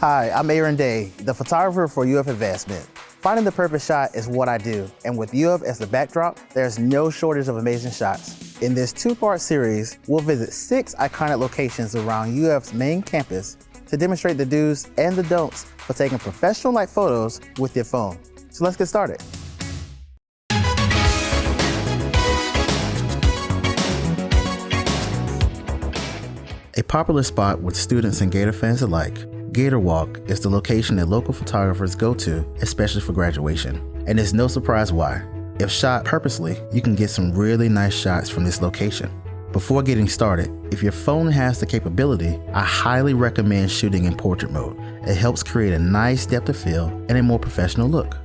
Hi, I'm Aaron Day, the photographer for UF Advancement. Finding the perfect shot is what I do, and with UF as the backdrop, there's no shortage of amazing shots. In this two-part series, we'll visit 6 iconic locations around UF's main campus to demonstrate the do's and the don'ts for taking professional-like photos with your phone. So let's get started. A popular spot with students and Gator fans alike, Gator Walk is the location that local photographers go to, especially for graduation. And it's no surprise why. If shot purposely, you can get some really nice shots from this location. Before getting started, if your phone has the capability, I highly recommend shooting in portrait mode. It helps create a nice depth of field and a more professional look.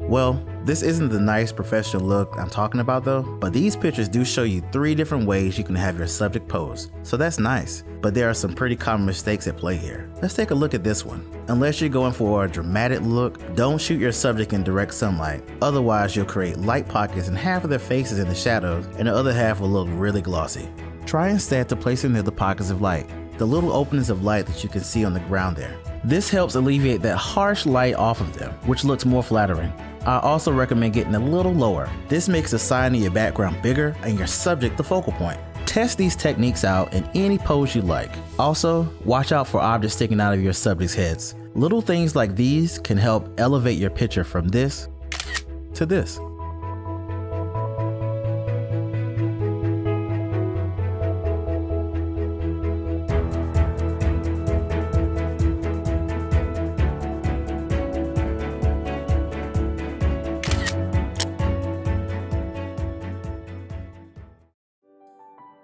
Well, this isn't the nice professional look I'm talking about though, but these pictures do show you 3 different ways you can have your subject pose. So that's nice, but there are some pretty common mistakes at play here. Let's take a look at this one. Unless you're going for a dramatic look, don't shoot your subject in direct sunlight. Otherwise, you'll create light pockets and half of their faces in the shadows and the other half will look really glossy. Try instead to place them near the pockets of light, the little openings of light that you can see on the ground there. This helps alleviate that harsh light off of them, which looks more flattering. I also recommend getting a little lower. This makes the side of your background bigger and your subject the focal point. Test these techniques out in any pose you like. Also, watch out for objects sticking out of your subject's heads. Little things like these can help elevate your picture from this to this.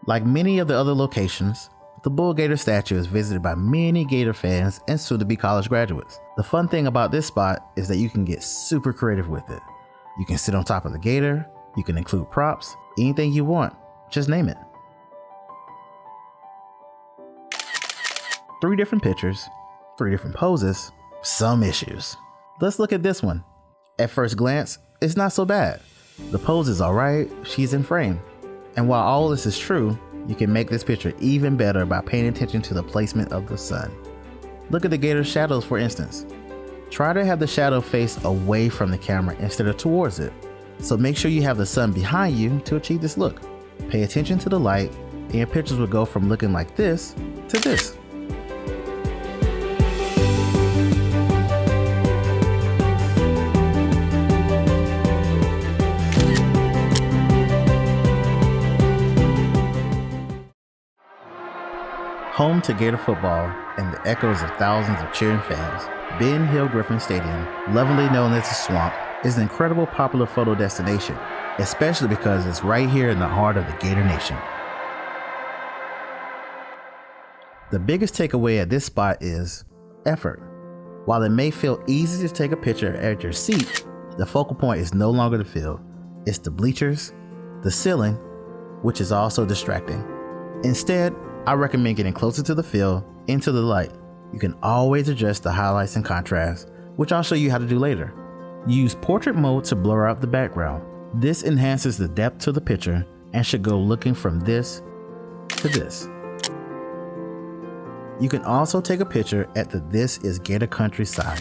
Like many of the other locations, the Bull Gator statue is visited by many Gator fans and soon-to-be college graduates. The fun thing about this spot is that you can get super creative with it. You can sit on top of the Gator, you can include props, anything you want, just name it. 3 different pictures, 3 different poses, some issues. Let's look at this one. At first glance, it's not so bad. The pose is alright, she's in frame. And while all this is true, you can make this picture even better by paying attention to the placement of the sun. Look at the Gator's shadows for instance. Try to have the shadow face away from the camera instead of towards it. So make sure you have the sun behind you to achieve this look. Pay attention to the light and your pictures will go from looking like this to this. Home to Gator football and the echoes of thousands of cheering fans, Ben Hill Griffin Stadium, lovingly known as the Swamp, is an incredible popular photo destination, especially because it's right here in the heart of the Gator Nation. The biggest takeaway at this spot is effort. While it may feel easy to take a picture at your seat, the focal point is no longer the field. It's the bleachers, the ceiling, which is also distracting. Instead, I recommend getting closer to the field, into the light. You can always adjust the highlights and contrast, which I'll show you how to do later. Use portrait mode to blur out the background. This enhances the depth to the picture and should go looking from this to this. You can also take a picture at the This is Gator Country sign.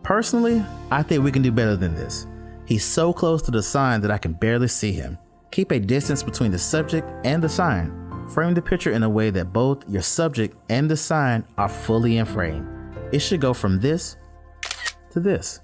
Personally, I think we can do better than this. He's so close to the sign that I can barely see him. Keep a distance between the subject and the sign. Frame the picture in a way that both your subject and the sign are fully in frame. It should go from this to this.